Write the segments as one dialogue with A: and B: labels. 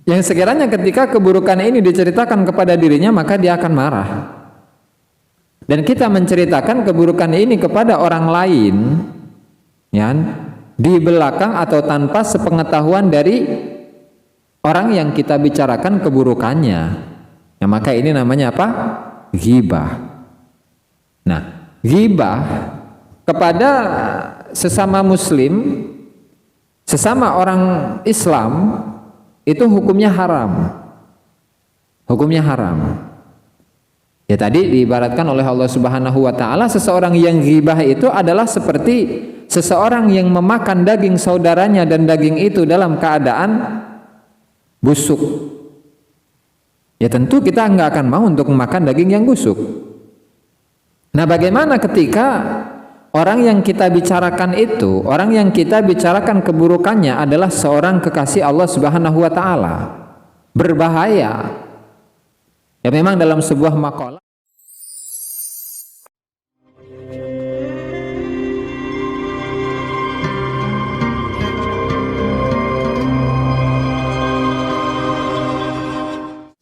A: Yang sekiranya ketika keburukan ini diceritakan kepada dirinya, maka dia akan marah. Dan kita menceritakan keburukan ini kepada orang lain, ya, di belakang atau tanpa sepengetahuan dari orang yang kita bicarakan keburukannya. Ya, maka ini namanya apa? Ghibah. Nah, ghibah kepada sesama muslim, sesama orang Islam, itu hukumnya haram. Hukumnya haram. Ya, tadi diibaratkan oleh Allah Subhanahu wa taala, seseorang yang ghibah itu adalah seperti seseorang yang memakan daging saudaranya dan daging itu dalam keadaan busuk. Ya, tentu kita nggak akan mau untuk memakan daging yang busuk. Nah, bagaimana ketika orang yang kita bicarakan itu, orang yang kita bicarakan keburukannya adalah seorang kekasih Allah Subhanahu wa taala? Berbahaya. Ya, memang dalam sebuah makalah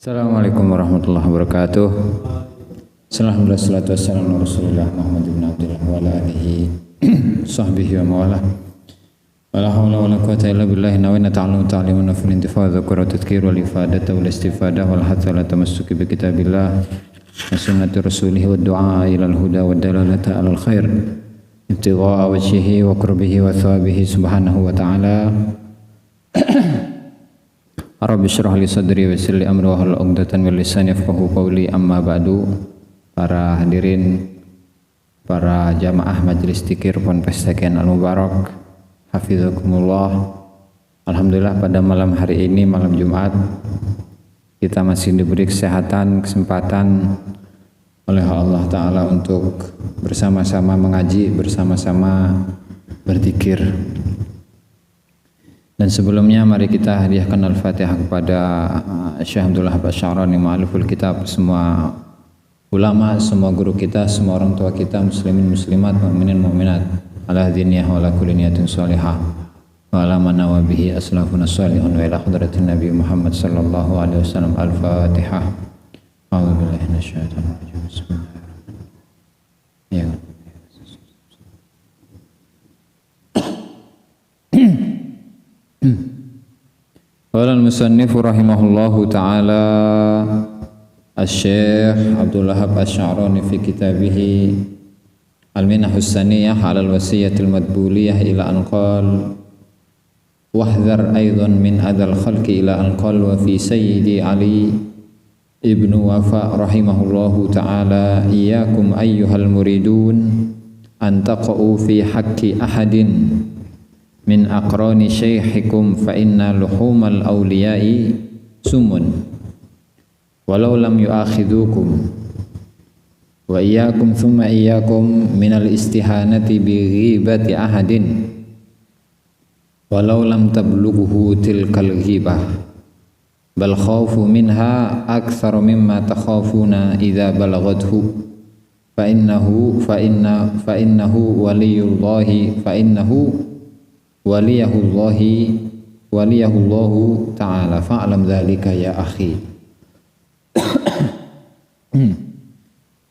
A: Assalamualaikum warahmatullahi wabarakatuh. Alhamdulillah, salatu wassalamu ala Rasulillah Muhammad bin Abdullah wa ala alihi sahbihi wa mawalah. Wala hawla wala quwwata illa billah. Nawaitu ta'allumu ta'liman wa fil intifaa dzakara wa tadhkir wal ifadata wal istifadah wal hatha ala tamassuki bi kitabillah wa sunnati rasulih wa du'a ila al huda wa dalalata ala al khair ibtigha'a wajhihi wa qurbihi wa thawabihi subhanahu wa ta'ala. Rabbi syrah li sadri wa yassir li amri wa hlul 'uqdatan min lisani yafqahu qawli. Amma ba'du. Para hadirin, para jamaah majelis dzikir Ponpes Sekian Al Mubarak, hafizakumullah. Alhamdulillah, pada malam hari ini, malam Jumat, kita masih diberi kesehatan, kesempatan oleh Allah Ta'ala untuk bersama-sama mengaji, bersama-sama berzikir. Dan sebelumnya mari kita hadiahkan Al-Fatihah kepada Syekh Abdullah Asy'arani mu'alliful kitab, semua ulama, semua guru kita, semua orang tua kita, muslimin muslimat, mukminin mukminat, ala diniyah wa ala kulli niyatin shalihah wa ala man nawa bihi aslafuna shalihun wa ila hadratin Nabi Muhammad sallallahu alaihi wasallam. Al-Fatihah. A'udzu billahi minasyaitonir rajim. Bismillahirrahmanirrahim. Ya. Qala al-musannif rahimahullahu ta'ala Asy-Syaikh Abdul Wahhab Asy'arani fi kitabih Al-Minahus Saniyah 'ala al-Wasiyyatil Madbuliyah ila an qala wahdhar aidan min adal khalqi ila an qala wa fi Sayyidi Ali ibnu Wafa rahimahullahu ta'ala iyyakum ayyuhal muridun an taqa'u fi haqqi ahadin min aqrani syaikhikum fa inna luhumal awliya'i sumun walau lam yu'akhidukum wa iyyakum thumma iyyakum minal istihanati bi ghibati ahadin walau lam tablughu tilkal ghibah bal khawfu minha aktsar mimma takhafuna idza balaghathu fa innahu waliyullahi waliyahullahu ta'ala fa'lam dzalika ya akhi.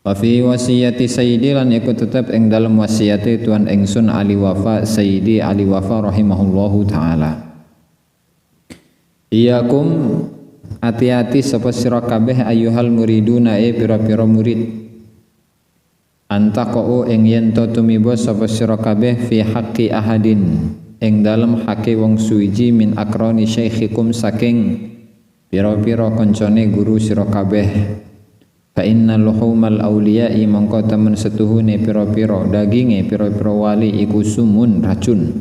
A: Wa fi wasiyati sayyidi lan iku tetep ing dalem wasiyate tuan ingsun Ali Wafa, Sayyidi Ali Wafa rahimahullahu ta'ala. Iyakum hati-hati sapa sira kabeh ayyuhal muriduna pira-pira murid antaqo ing yen to tumiba sapa sira kabeh fi haqqi ahadin ing dalem hake wong suwiji min akroni syaikhikum saking pira-pira kancane guru sira kabeh. Fa inna luhumal awliya'i mongko temen setuhune pira-pira daginge pira-pira wali iku sumun racun.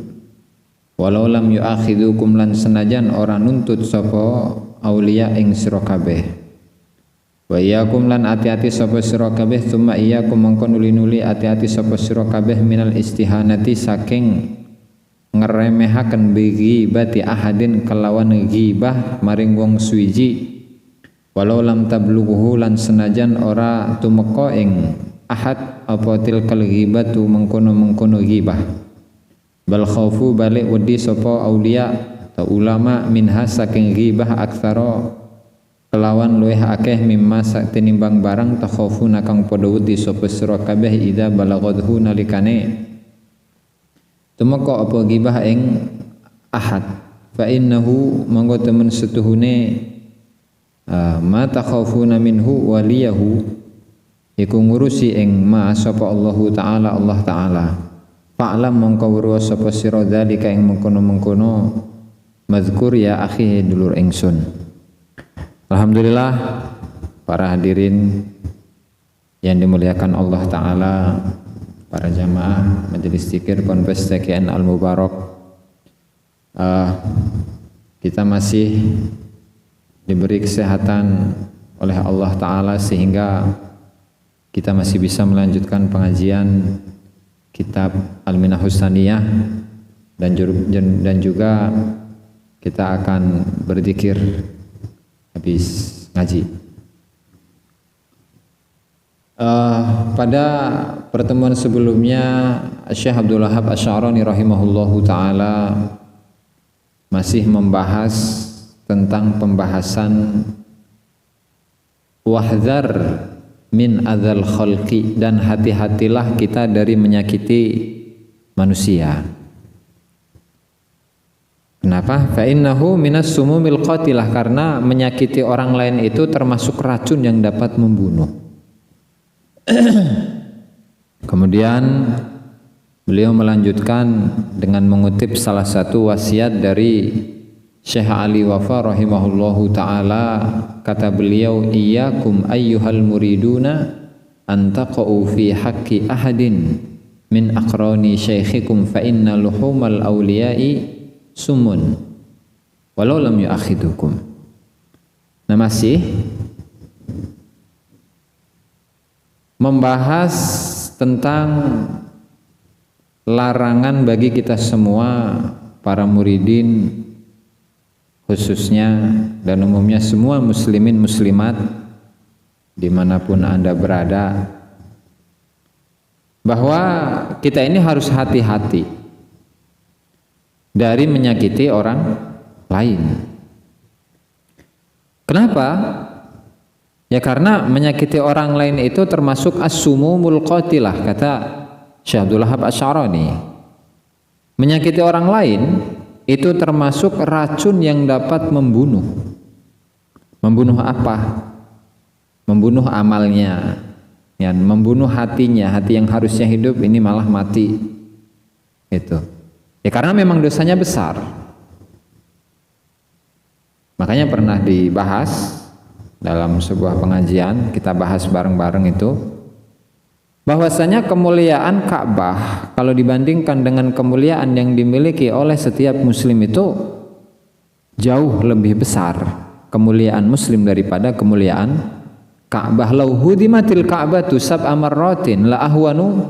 A: Walau lam yu'akhidukum lan senajan ora nuntut sapa auliya ing sira kabeh. Wa iyyakum lan ati-ati sapa sira kabeh tsumma iyyakum mongko nuli-nuli ati-ati sapa sira kabeh minal istihanati saking ngeremehaken bi bati ahadin kelawan ghibah maring wong suwiji. Walau lam tablughu lan senajan ora tumeka ing ahad apa tilkal ghibatu mengkono-mengkono ghibah. Bal khaufu balik wedi sapa auliya atau ulama minha saking ghibah aktsara kelawan luweh akeh mimma tinimbang barang takhafuna kang padha wedi sapa sira kabeh idza balaghadhu nalikane tumeka apa ghibah ing ahad fa innahu manggo temen setuhune ma takhafuna minhu waliyahu iku ngurusi ing ma sapa Allahu taala Allah taala fa'lam mongko weruh sapa sira dzalika ing mengkono-mengkono mazkur ya akhi dulur ingsun. Alhamdulillah para hadirin yang dimuliakan Allah taala, para jamaah majelis zikir Ponpes TKN Al Mubarak, kita masih diberi kesehatan oleh Allah taala sehingga kita masih bisa melanjutkan pengajian kitab Al-Minahus Tsaniyah dan juga kita akan berzikir habis ngaji. Pada pertemuan sebelumnya Syekh Abdul Wahab Asy'arani rahimahullahu taala masih membahas tentang pembahasan wahdhar min adzal khalqi, dan hati-hatilah kita dari menyakiti manusia. Kenapa? Fa innahu minas sumumil qatilah, karena menyakiti orang lain itu termasuk racun yang dapat membunuh. Kemudian beliau melanjutkan dengan mengutip salah satu wasiat dari Syekh Ali Wafa rahimahullahu ta'ala. Kata beliau, iyyakum ayyuhal muriduna an taqa'u fi haqqi ahadin min aqrani syaikhikum fa inna luhumal awliya'i sumun walau lam yu'akhidukum. Nah, masih membahas tentang larangan bagi kita semua para muridin, khususnya dan umumnya semua muslimin muslimat dimanapun Anda berada, bahwa kita ini harus hati-hati dari menyakiti orang lain. Kenapa? Ya karena menyakiti orang lain itu termasuk as-sumumul qatilah, kata Syekh Abdul Wahab Asy'arani. Menyakiti orang lain itu termasuk racun yang dapat membunuh. Membunuh apa? Membunuh amalnya, ya, membunuh hatinya. Hati yang harusnya hidup ini malah mati. Itu. Ya karena memang dosanya besar. Makanya pernah dibahas dalam sebuah pengajian, kita bahas bareng-bareng itu, bahwasanya kemuliaan Ka'bah kalau dibandingkan dengan kemuliaan yang dimiliki oleh setiap muslim itu jauh lebih besar kemuliaan muslim daripada kemuliaan Ka'bah. Lau hudimatil Ka'batu sab'a marratin la ahwanu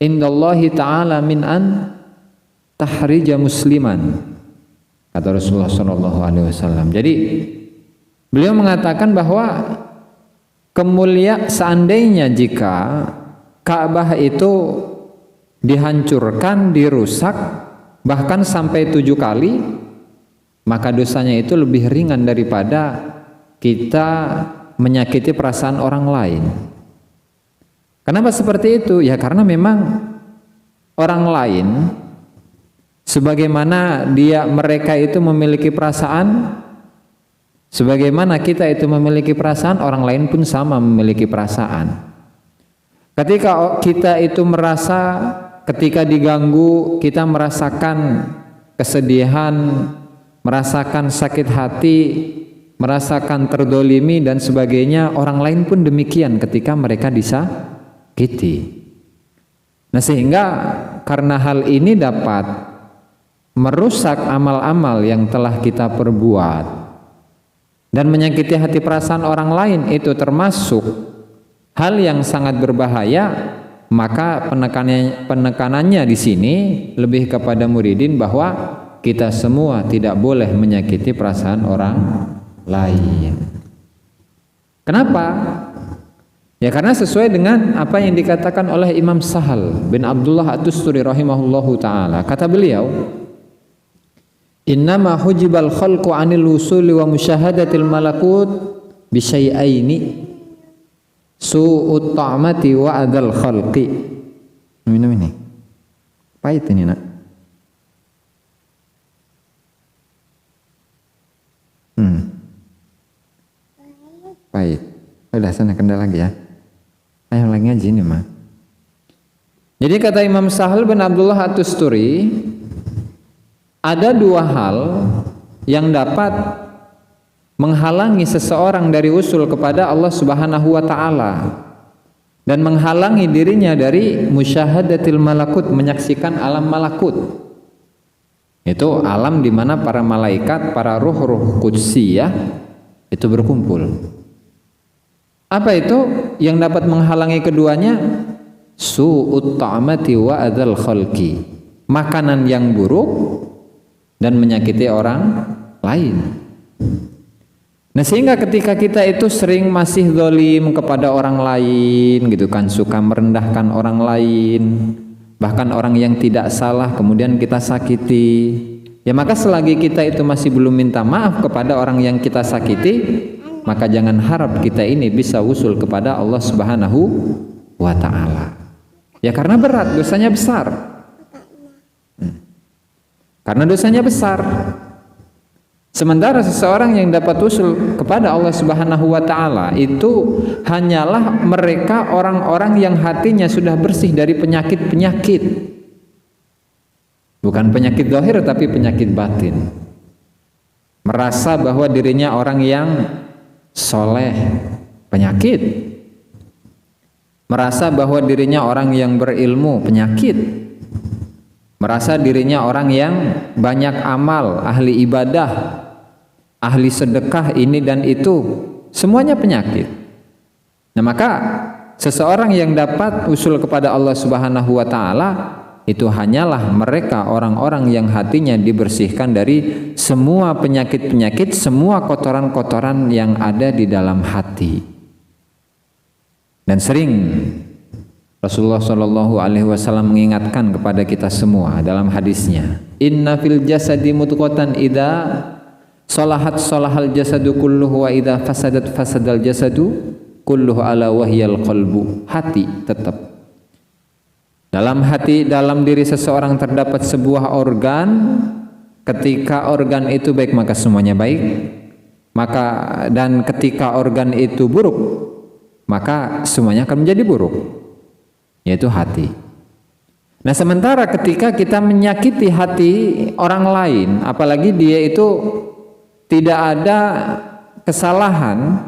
A: indallahi ta'ala min an tahrija musliman, kata Rasulullah SAW. Jadi beliau mengatakan bahwa seandainya jika Ka'bah itu dihancurkan, dirusak bahkan sampai 7 kali, maka dosanya itu lebih ringan daripada kita menyakiti perasaan orang lain. Kenapa seperti itu? Ya karena memang orang lain, sebagaimana mereka itu memiliki perasaan, sebagaimana kita itu memiliki perasaan, orang lain pun sama memiliki perasaan. Ketika kita itu merasa, ketika diganggu, kita merasakan kesedihan, merasakan sakit hati, merasakan terdolimi dan sebagainya, orang lain pun demikian ketika mereka disakiti. Nah, sehingga karena hal ini dapat merusak amal-amal yang telah kita perbuat dan menyakiti hati perasaan orang lain, itu termasuk hal yang sangat berbahaya. Maka penekanannya di sini lebih kepada muridin bahwa kita semua tidak boleh menyakiti perasaan orang lain. Kenapa? Ya karena sesuai dengan apa yang dikatakan oleh Imam Sahal bin Abdullah At-Tusturi rahimahullahu ta'ala. Kata beliau, Innama hujibal khalqu 'anil wusuli wa musyahadatil malakut bi syai'aini su'ut ta'mati wa adzal khalqi. Minum ini. Pahit ini, Nak. Pahit. Udah sana kendal lagi ya. Ayo lagi ngaji ini mah. Jadi kata Imam Sahal bin Abdullah At-Tusturi, ada dua hal yang dapat menghalangi seseorang dari usul kepada Allah Subhanahu wa taala dan menghalangi dirinya dari musyahadatil malakut, menyaksikan alam malakut. Itu alam di mana para malaikat, para ruh-ruh qudsi ya, itu berkumpul. Apa itu yang dapat menghalangi keduanya? Su'ut ta'amati wa adzal khalqi, makanan yang buruk dan menyakiti orang lain. Nah, sehingga ketika kita itu sering masih zalim kepada orang lain gitu kan, suka merendahkan orang lain, bahkan orang yang tidak salah kemudian kita sakiti, ya maka selagi kita itu masih belum minta maaf kepada orang yang kita sakiti, maka jangan harap kita ini bisa usul kepada Allah Subhanahu wa ta'ala. Ya karena berat, dosanya besar. Karena dosanya besar. Sementara seseorang yang dapat usul kepada Allah Subhanahu wa ta'ala itu hanyalah mereka orang-orang yang hatinya sudah bersih dari penyakit-penyakit. Bukan penyakit zahir tapi penyakit batin. Merasa bahwa dirinya orang yang soleh, penyakit. Merasa bahwa dirinya orang yang berilmu, penyakit. Merasa dirinya orang yang banyak amal, ahli ibadah, ahli sedekah ini dan itu, semuanya penyakit. Nah maka seseorang yang dapat usul kepada Allah Subhanahu wa ta'ala itu hanyalah mereka orang-orang yang hatinya dibersihkan dari semua penyakit-penyakit, semua kotoran-kotoran yang ada di dalam hati. Dan sering Rasulullah Shallallahu Alaihi Wasallam mengingatkan kepada kita semua dalam hadisnya, Inna fil jasadi mudghatan idza salahat salahal jasadu kulluhu wa idza fasadat fasadal jasadu kulluhu ala wahyal qalbu. Hati tetap. Dalam hati, dalam diri seseorang terdapat sebuah organ. Ketika organ itu baik maka semuanya baik. Dan ketika organ itu buruk maka semuanya akan menjadi buruk, yaitu hati. Nah sementara ketika kita menyakiti hati orang lain, apalagi dia itu tidak ada kesalahan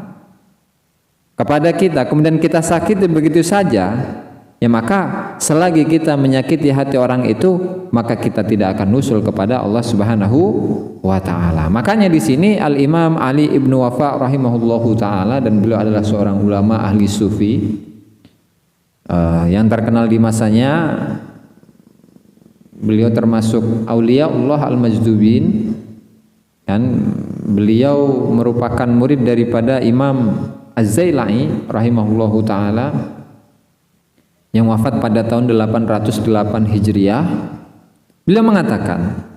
A: kepada kita, kemudian kita sakiti begitu saja, ya maka selagi kita menyakiti hati orang itu, maka kita tidak akan nusul kepada Allah Subhanahu wa ta'ala. Makanya di sini Al-Imam Ali ibnu Wafa rahimahullahu ta'ala, dan beliau adalah seorang ulama ahli sufi yang terkenal di masanya. Beliau termasuk aulia Allah al-majdubin, dan beliau merupakan murid daripada Imam Az-Zailai rahimahullahu ta'ala yang wafat pada tahun 808 Hijriah. Beliau mengatakan,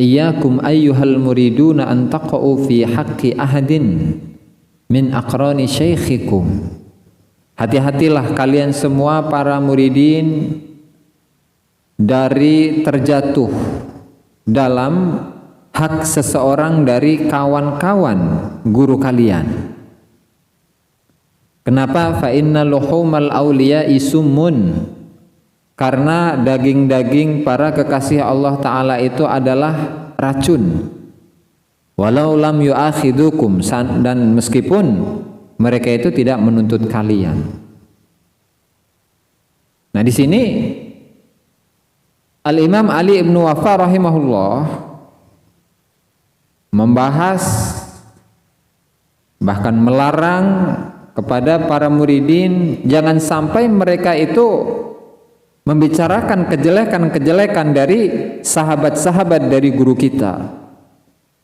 A: Iyyakum ayyuhal muriduna an taqa'u fi haqqi ahadin min aqrani syaikhikum. Hati-hatilah kalian semua para muridin dari terjatuh dalam hak seseorang dari kawan-kawan guru kalian. Kenapa? Fa inna luhumal awliya'i summun. Karena daging-daging para kekasih Allah Ta'ala itu adalah racun. Walau lam yu'akhidukum, dan meskipun mereka itu tidak menuntut kalian. Nah di sini Al-Imam Ali ibnu Wafa rahimahullah membahas, bahkan melarang kepada para muridin jangan sampai mereka itu membicarakan kejelekan-kejelekan dari sahabat-sahabat dari guru kita.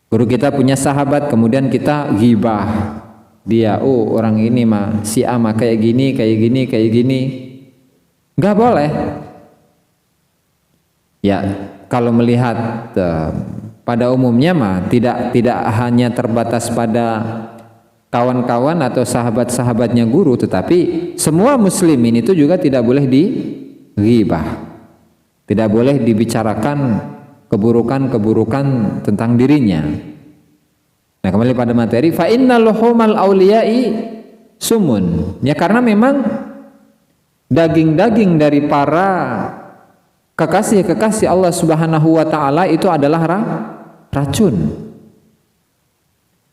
A: Guru kita punya sahabat, kemudian kita ghibah dia, oh orang ini mah si A mah kayak gini, kayak gini, kayak gini. Nggak boleh. Ya, kalau melihat pada umumnya mah tidak hanya terbatas pada kawan-kawan atau sahabat-sahabatnya guru, tetapi semua muslimin itu juga tidak boleh dighibah, tidak boleh dibicarakan keburukan-keburukan tentang dirinya. Nah, kembali pada materi, fa innal luhumal auliyai sumun. Ya, karena memang daging-daging dari para kekasih-kekasih Allah Subhanahu wa taala itu adalah racun.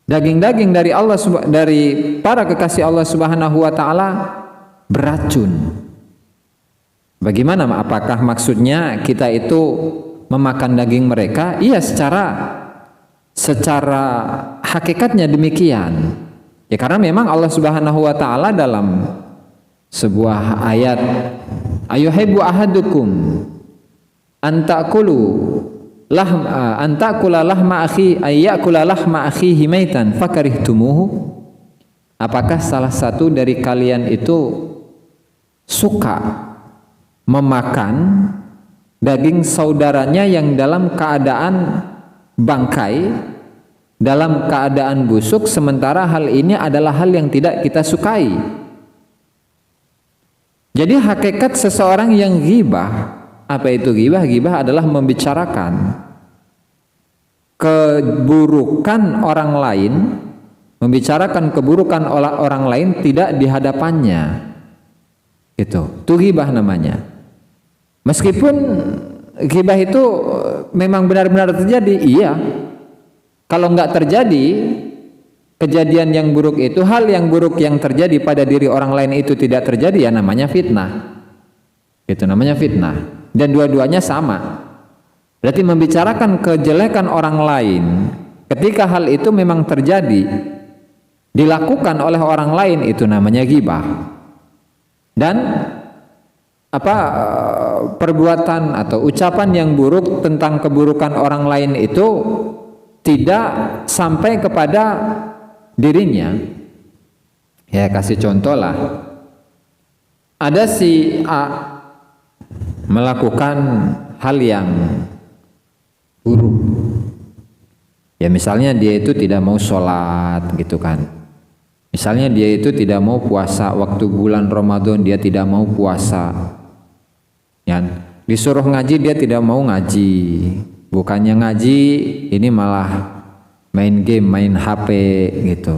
A: Daging-daging dari para kekasih Allah Subhanahu wa taala beracun. Bagaimana? Apakah maksudnya kita itu memakan daging mereka? Iya, secara hakikatnya demikian. Ya, karena memang Allah Subhanahu wa taala dalam sebuah ayat, ayuhibbu ahadukum antakula lahma akhi ayyakula lahma akhihi maitan fakarihtumuhu. Apakah salah satu dari kalian itu suka memakan daging saudaranya yang dalam keadaan bangkai, dalam keadaan busuk, sementara hal ini adalah hal yang tidak kita sukai. Jadi hakikat seseorang yang ghibah, apa itu ghibah? Ghibah adalah membicarakan keburukan orang lain, membicarakan keburukan orang lain tidak di hadapannya. Itu ghibah namanya. Meskipun ghibah itu memang benar-benar terjadi, iya. Kalau nggak terjadi kejadian yang buruk itu, hal yang buruk yang terjadi pada diri orang lain itu tidak terjadi, ya namanya fitnah. Itu namanya fitnah. Dan dua-duanya sama. Berarti membicarakan kejelekan orang lain ketika hal itu memang terjadi, dilakukan oleh orang lain, itu namanya ghibah. Dan perbuatan atau ucapan yang buruk tentang keburukan orang lain itu tidak sampai kepada dirinya. Ya, kasih contoh lah. Ada si A melakukan hal yang buruk. Ya, misalnya dia itu tidak mau sholat gitu kan. Misalnya dia itu tidak mau puasa waktu bulan Ramadan, dia tidak mau puasa. Ya, disuruh ngaji dia tidak mau ngaji. Bukannya ngaji, ini malah main game, main HP gitu.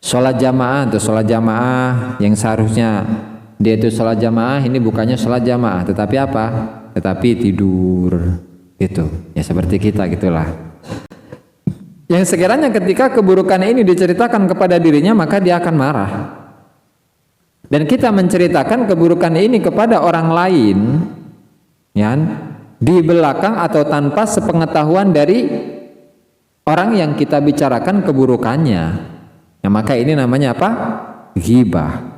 A: Sholat jamaah atau sholat jamaah yang seharusnya dia itu sholat jamaah, ini bukannya sholat jamaah, tetapi apa? Tetapi tidur gitu. Ya seperti kita gitulah. Yang sekiranya ketika keburukan ini diceritakan kepada dirinya, maka dia akan marah. Dan kita menceritakan keburukan ini kepada orang lain, ya, di belakang atau tanpa sepengetahuan dari orang yang kita bicarakan keburukannya. Ya, maka ini namanya apa? Ghibah.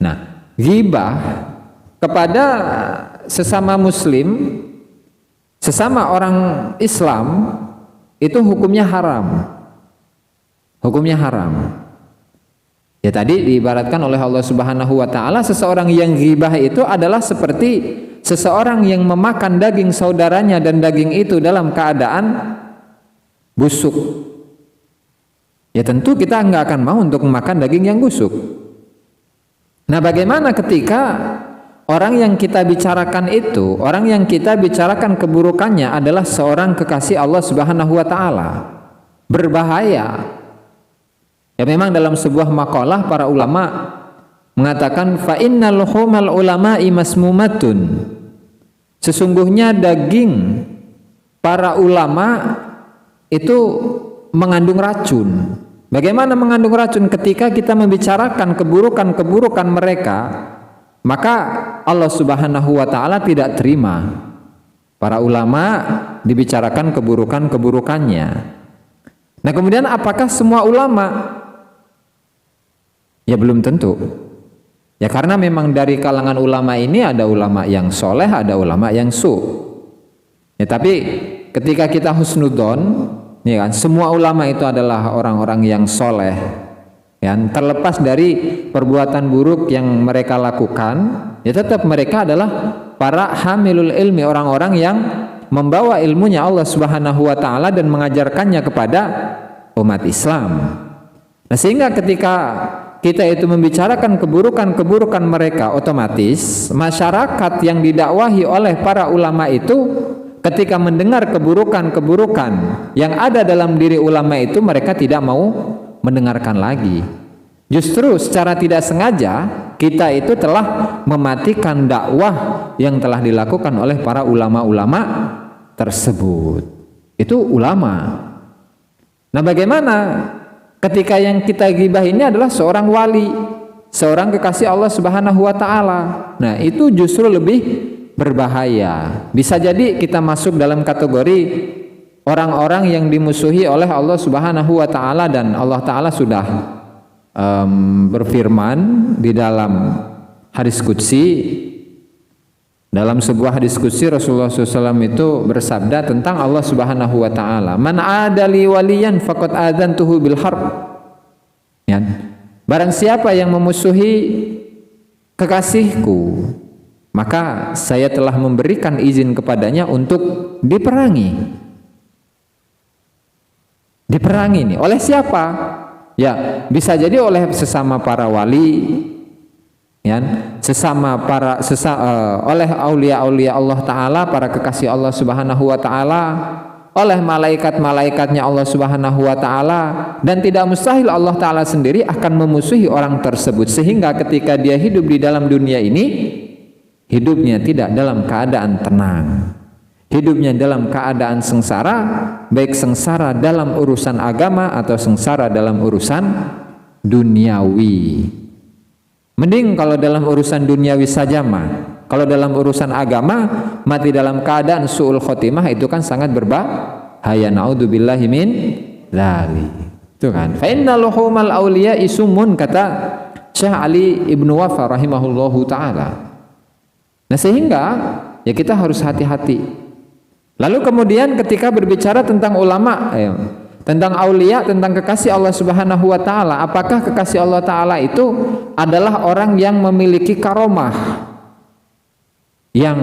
A: Nah, ghibah kepada sesama muslim, sesama orang Islam, itu hukumnya haram. Hukumnya haram. Ya, tadi diibaratkan oleh Allah Subhanahu wa taala, seseorang yang ghibah itu adalah seperti seseorang yang memakan daging saudaranya dan daging itu dalam keadaan busuk. Ya, tentu kita nggak akan mau untuk memakan daging yang busuk. Nah, bagaimana ketika orang yang kita bicarakan itu, orang yang kita bicarakan keburukannya adalah seorang kekasih Allah Subhanahu wa taala? Berbahaya. Ya, memang dalam sebuah makalah para ulama mengatakan fa innal luhumal ulama'i masmumatun. Sesungguhnya daging para ulama itu mengandung racun. Bagaimana mengandung racun? Ketika kita membicarakan keburukan-keburukan mereka, maka Allah Subhanahu wa taala tidak terima. Para ulama dibicarakan keburukan-keburukannya. Nah, kemudian apakah semua ulama? Ya belum tentu. Ya, karena memang dari kalangan ulama ini ada ulama yang soleh, ada ulama yang su. Ya, tapi ketika kita husnudon, ya kan, semua ulama itu adalah orang-orang yang soleh, ya, terlepas dari perbuatan buruk yang mereka lakukan, ya tetap mereka adalah para hamilul ilmi, orang-orang yang membawa ilmunya Allah Subhanahu wa taala dan mengajarkannya kepada umat Islam. Nah, sehingga ketika kita itu membicarakan keburukan-keburukan mereka, otomatis masyarakat yang didakwahi oleh para ulama itu ketika mendengar keburukan-keburukan yang ada dalam diri ulama itu, mereka tidak mau mendengarkan lagi. Justru secara tidak sengaja kita itu telah mematikan dakwah yang telah dilakukan oleh para ulama-ulama tersebut. Itu ulama. Nah, bagaimana ketika yang kita gibah ini adalah seorang wali, seorang kekasih Allah Subhanahu wa taala. Nah, itu justru lebih berbahaya. Bisa jadi kita masuk dalam kategori orang-orang yang dimusuhi oleh Allah Subhanahu wa taala, dan Allah taala sudah berfirman di dalam hadis qudsi. Dalam sebuah hadis qudsi Rasulullah SAW itu bersabda tentang Allah Subhanahu wa taala, "Man adali waliyan faqad adzantuhu bil harb." Ya. Barang siapa yang memusuhi kekasihku, maka saya telah memberikan izin kepadanya untuk diperangi. Diperangi nih oleh siapa? Ya, bisa jadi oleh sesama para wali, ya, oleh aulia-aulia Allah taala, para kekasih Allah Subhanahu wa taala, oleh malaikat-malaikatnya Allah Subhanahu wa taala, dan tidak mustahil Allah taala sendiri akan memusuhi orang tersebut, sehingga ketika dia hidup di dalam dunia ini, hidupnya tidak dalam keadaan tenang. Hidupnya dalam keadaan sengsara, baik sengsara dalam urusan agama atau sengsara dalam urusan duniawi. Mending kalau dalam urusan duniawi saja mah. Kalau dalam urusan agama, mati dalam keadaan su'ul khotimah itu kan sangat berbahaya. Naudzubillahi min dzalik. Itu kan. Fa inna luhumal auliya isumun, kata Syekh Ali Ibnu Wafa rahimahullahu taala. Nah, sehingga ya kita harus hati-hati. Lalu kemudian ketika berbicara tentang ulama, tentang aulia, tentang kekasih Allah Subhanahu wa taala, apakah kekasih Allah taala itu adalah orang yang memiliki karomah? Yang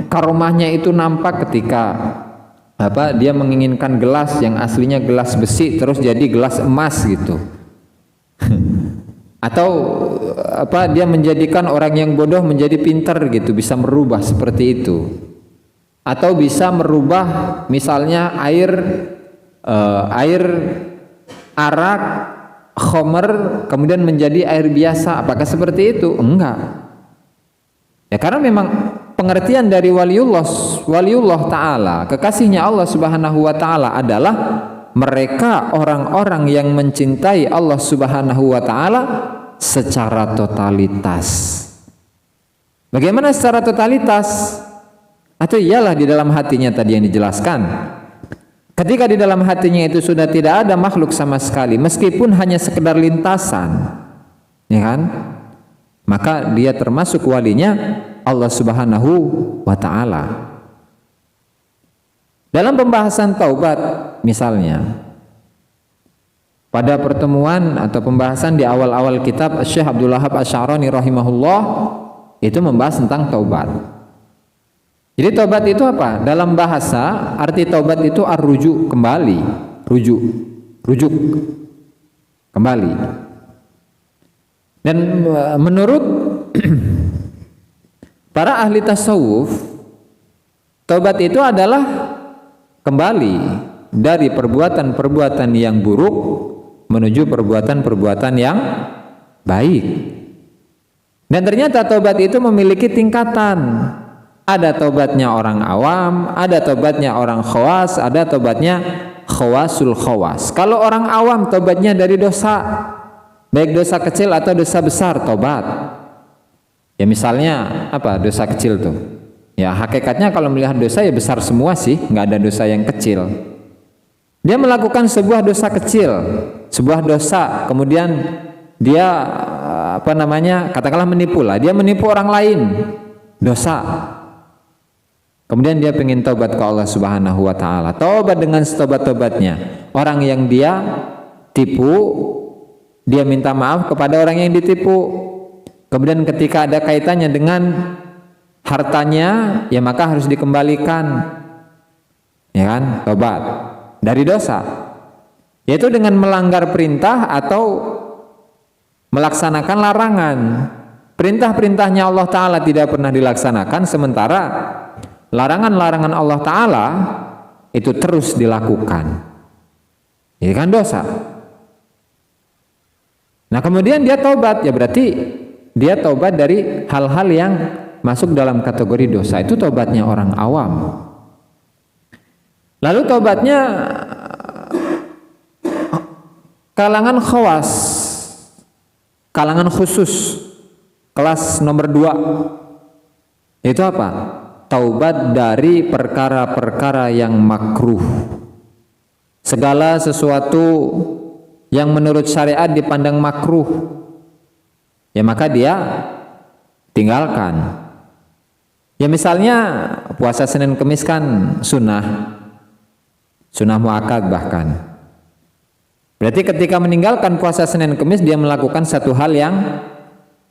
A: karomahnya itu nampak ketika dia menginginkan gelas yang aslinya gelas besi terus jadi gelas emas gitu. Atau dia menjadikan orang yang bodoh menjadi pintar gitu, bisa merubah seperti itu. Atau bisa merubah misalnya air arak, khomer kemudian menjadi air biasa. Apakah seperti itu? Enggak. Ya, karena memang pengertian dari waliullah taala, kekasihnya Allah Subhanahu wa taala adalah mereka orang-orang yang mencintai Allah Subhanahu wa taala secara totalitas. Bagaimana secara totalitas? Atau iyalah di dalam hatinya tadi yang dijelaskan. Ketika di dalam hatinya itu sudah tidak ada makhluk sama sekali, meskipun hanya sekedar lintasan, ya kan? Maka dia termasuk walinya Allah Subhanahu wa taala. Dalam pembahasan taubat misalnya, pada pertemuan atau pembahasan di awal-awal kitab Syekh Abdul Wahab Asy'arani rahimahullah itu membahas tentang taubat. Jadi taubat itu apa? Dalam bahasa arti taubat itu ar-rujuk, kembali, rujuk kembali. Dan menurut para ahli tasawuf, taubat itu adalah kembali dari perbuatan-perbuatan yang buruk menuju perbuatan-perbuatan yang baik. Dan ternyata taubat itu memiliki tingkatan. Ada taubatnya orang awam, ada taubatnya orang khawas, ada taubatnya khawasul khawas. Kalau orang awam taubatnya dari dosa, baik dosa kecil atau dosa besar, taubat. Ya misalnya apa dosa kecil tuh? Ya hakikatnya kalau melihat dosa ya besar semua sih, nggak ada dosa yang kecil. Dia melakukan sebuah dosa kecil, sebuah dosa, kemudian dia katakanlah menipu lah, dia menipu orang lain, dosa. Kemudian dia pengen taubat ke Allah Subhanahu wa taala. Taubat dengan setobat-tobatnya. Orang yang dia tipu, dia minta maaf kepada orang yang ditipu. Kemudian ketika ada kaitannya dengan hartanya, ya maka harus dikembalikan. ya kan, tobat dari dosa, yaitu dengan melanggar perintah atau melaksanakan larangan. Perintah-perintahnya Allah Ta'ala tidak pernah dilaksanakan, sementara larangan-larangan Allah Ta'ala itu terus dilakukan. Ini kan dosa. Nah kemudian dia taubat, ya berarti dia taubat dari hal-hal yang masuk dalam kategori dosa. Itu taubatnya orang awam. Lalu taubatnya kalangan khawas, kalangan khusus, kelas nomor 2. Itu apa? Taubat dari perkara-perkara yang makruh. Segala sesuatu yang menurut syariat dipandang makruh, ya maka dia tinggalkan. Ya misalnya puasa Senin Kemis kan sunnah muakkad bahkan. Berarti ketika meninggalkan puasa Senin Kemis dia melakukan satu hal yang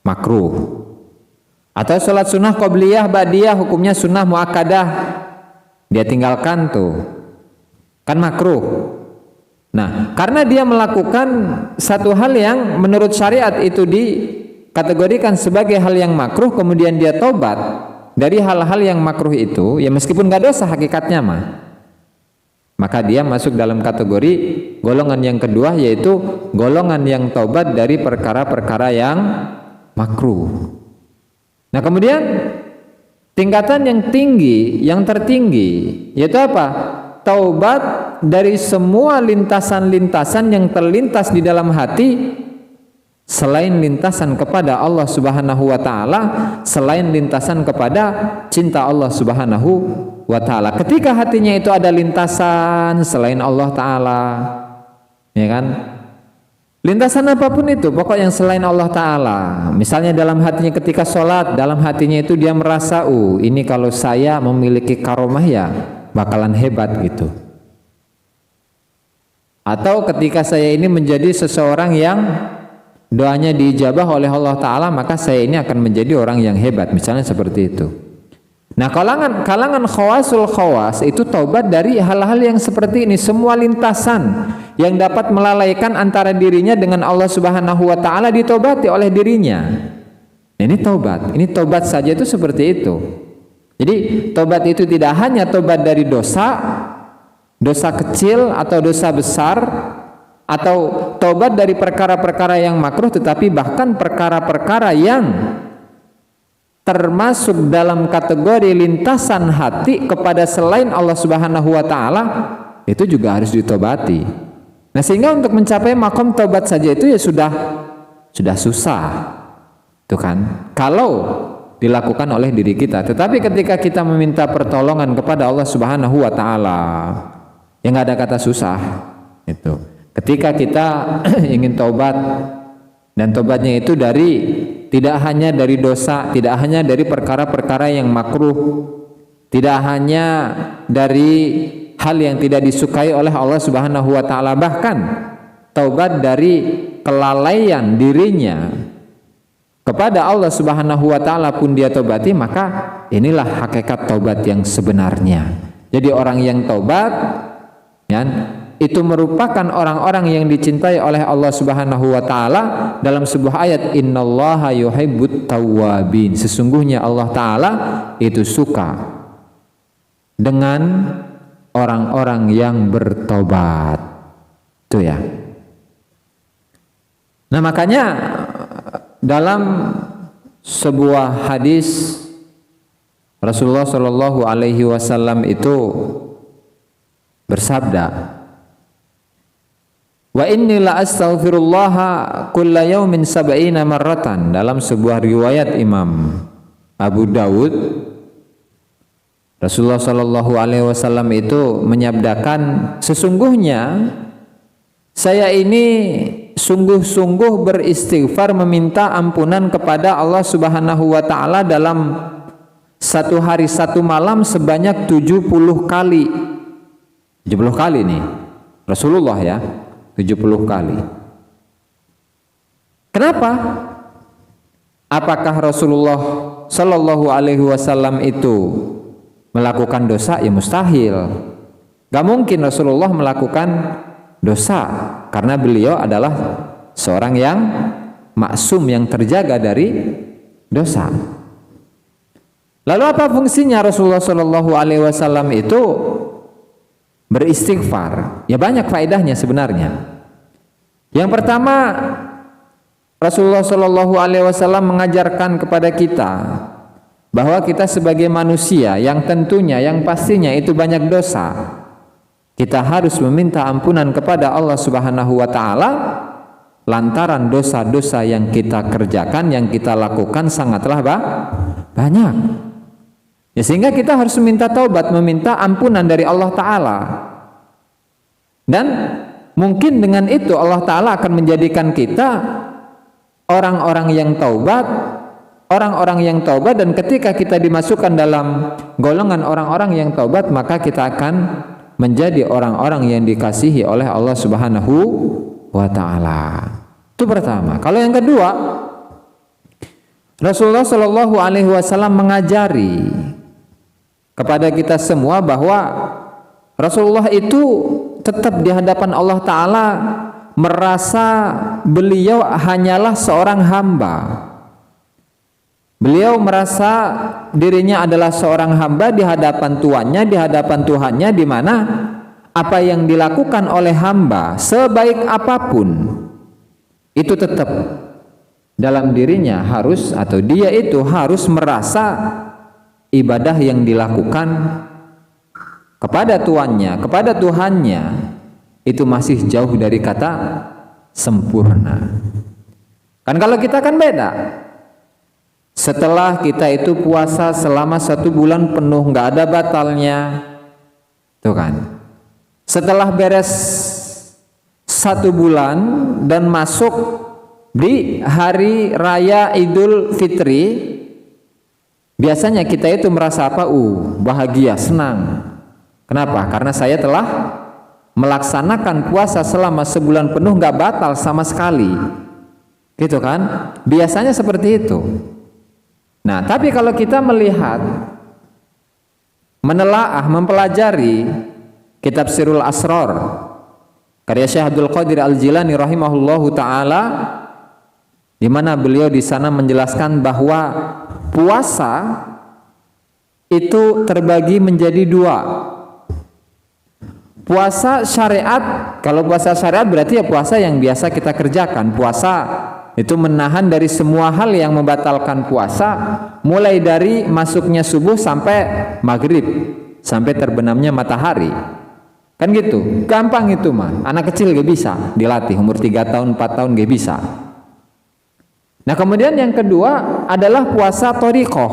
A: makruh. Atau sholat sunnah qobliyah ba'diyah hukumnya sunnah muakkadah, dia tinggalkan tuh, kan makruh. Nah karena dia melakukan satu hal yang menurut syariat itu dikategorikan sebagai hal yang makruh, kemudian dia tobat dari hal-hal yang makruh itu, ya meskipun gak dosa hakikatnya maka dia masuk dalam kategori golongan yang kedua, yaitu golongan yang tobat dari perkara-perkara yang makruh. Nah kemudian tingkatan yang tinggi, yang tertinggi, yaitu apa? Taubat dari semua lintasan-lintasan yang terlintas di dalam hati selain lintasan kepada Allah Subhanahu wa Ta'ala, selain lintasan kepada cinta Allah Subhanahu wa Ta'ala. Ketika hatinya itu ada lintasan selain Allah Ta'ala, ya kan? Lintasan apapun itu, pokok yang selain Allah Ta'ala. Misalnya dalam hatinya ketika sholat, dalam hatinya itu dia merasa, ini kalau saya memiliki karomah ya bakalan hebat gitu. Atau ketika saya ini menjadi seseorang yang doanya diijabah oleh Allah Ta'ala, maka saya ini akan menjadi orang yang hebat, misalnya seperti itu. Nah kalangan khawasul khawas itu taubat dari hal-hal yang seperti ini, semua lintasan yang dapat melalaikan antara dirinya dengan Allah Subhanahu wa Ta'ala ditobati oleh dirinya. Ini taubat saja itu seperti itu. Jadi taubat itu tidak hanya taubat dari dosa kecil atau dosa besar, atau taubat dari perkara-perkara yang makruh, tetapi bahkan perkara-perkara yang termasuk dalam kategori lintasan hati kepada selain Allah Subhanahu wa Ta'ala itu juga harus ditobati. Nah sehingga untuk mencapai makom taubat saja itu ya sudah susah, tuh kan, kalau dilakukan oleh diri kita. Tetapi ketika kita meminta pertolongan kepada Allah Subhanahu wa Ta'ala, ya nggak ada kata susah itu. Ketika kita ingin taubat, dan taubatnya itu tidak hanya dari dosa, tidak hanya dari perkara-perkara yang makruh, tidak hanya dari hal yang tidak disukai oleh Allah Subhanahu wa Ta'ala, bahkan taubat dari kelalaian dirinya kepada Allah Subhanahu wa Ta'ala pun dia taubati, maka inilah hakikat taubat yang sebenarnya. Jadi orang yang taubat ya, itu merupakan orang-orang yang dicintai oleh Allah Subhanahu wa Ta'ala dalam sebuah ayat, innallaha yuhibbut tawwabin, sesungguhnya Allah Ta'ala itu suka dengan orang-orang yang bertobat. Itu ya. Nah makanya dalam sebuah hadis Rasulullah Shallallahu Alaihi Wasallam itu bersabda, wa inni la astaghfirullah kulla yaumin sab'ina marratan. Dalam sebuah riwayat Imam Abu Dawud, Rasulullah Shallallahu Alaihi Wasallam itu menyabdakan, sesungguhnya saya ini sungguh-sungguh beristighfar meminta ampunan kepada Allah Subhanahu wa Ta'ala dalam satu hari satu malam sebanyak 70 kali. 70 kali nih Rasulullah ya, 70 kali. Kenapa? Apakah Rasulullah Shallallahu Alaihi Wasallam itu melakukan dosa? Ya mustahil. Gak mungkin Rasulullah melakukan dosa karena beliau adalah seorang yang maksum, yang terjaga dari dosa. Lalu apa fungsinya Rasulullah Shallallahu Alaihi Wasallam itu beristighfar? Ya banyak faedahnya sebenarnya. Yang pertama, Rasulullah Shallallahu Alaihi Wasallam mengajarkan kepada kita bahwa kita sebagai manusia yang tentunya, yang pastinya itu banyak dosa, kita harus meminta ampunan kepada Allah Subhanahu Wa Taala lantaran dosa-dosa yang kita kerjakan, yang kita lakukan sangatlah banyak. Ya, sehingga kita harus meminta taubat, meminta ampunan dari Allah Ta'ala. Dan mungkin dengan itu Allah Ta'ala akan menjadikan kita orang-orang yang taubat, dan ketika kita dimasukkan dalam golongan orang-orang yang taubat, maka kita akan menjadi orang-orang yang dikasihi oleh Allah Subhanahu wa Ta'ala. Itu pertama. Kalau yang kedua, Rasulullah Shallallahu Alaihi Wasallam mengajari kepada kita semua bahwa Rasulullah itu tetap di hadapan Allah Ta'ala merasa beliau hanyalah seorang hamba. Beliau merasa dirinya adalah seorang hamba di hadapan Tuannya, di hadapan Tuhannya, di mana apa yang dilakukan oleh hamba sebaik apapun itu tetap dalam dirinya harus, atau dia itu harus merasa ibadah yang dilakukan kepada tuannya, kepada Tuhannya itu masih jauh dari kata sempurna. Kan kalau kita kan beda. Setelah kita itu puasa selama 1 bulan penuh, nggak ada batalnya, tuh kan. Setelah beres 1 bulan dan masuk di hari raya Idul Fitri, biasanya kita itu merasa apa? Bahagia, senang. Kenapa? Karena saya telah melaksanakan puasa selama sebulan penuh, nggak batal sama sekali, gitu kan? Biasanya seperti itu. Nah, tapi kalau kita melihat, menelaah, mempelajari kitab Sirul Asrar karya Syekh Abdul Qadir Al-Jilani rahimahullahu taala, di mana beliau di sana menjelaskan bahwa puasa itu terbagi menjadi 2. Puasa syariat, kalau puasa syariat berarti ya puasa yang biasa kita kerjakan. Puasa itu menahan dari semua hal yang membatalkan puasa, mulai dari masuknya subuh sampai maghrib, sampai terbenamnya matahari. Kan gitu, gampang itu mah. Anak kecil gak bisa dilatih, umur 3 tahun, 4 tahun gak bisa. Nah, kemudian yang kedua adalah puasa thariqah.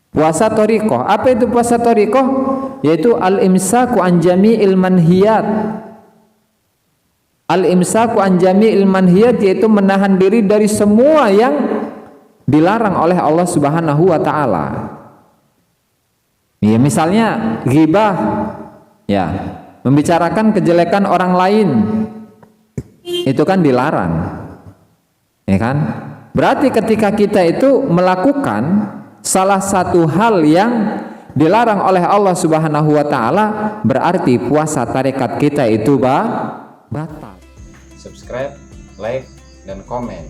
A: Puasa thariqah. Apa itu puasa thariqah? Yaitu al-imsaku an jami'il manhiyat. Al-imsaku an jami'il manhiyat, yaitu menahan diri dari semua yang dilarang oleh Allah Subhanahu wa taala. Ya, misalnya ghibah, ya, membicarakan kejelekan orang lain. Itu kan dilarang. Ya kan? Berarti ketika kita itu melakukan salah satu hal yang dilarang oleh Allah Subhanahu wa taala, berarti puasa tarekat kita itu batal.
B: Subscribe, like, dan komen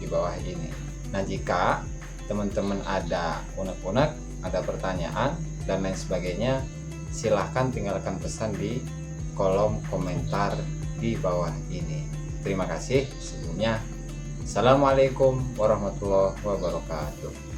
B: di bawah ini. Nah, jika teman-teman ada unek-unek, ada pertanyaan dan lain sebagainya, silahkan tinggalkan pesan di kolom komentar di bawah ini. Terima kasih sebelumnya. Assalamualaikum warahmatullahi wabarakatuh.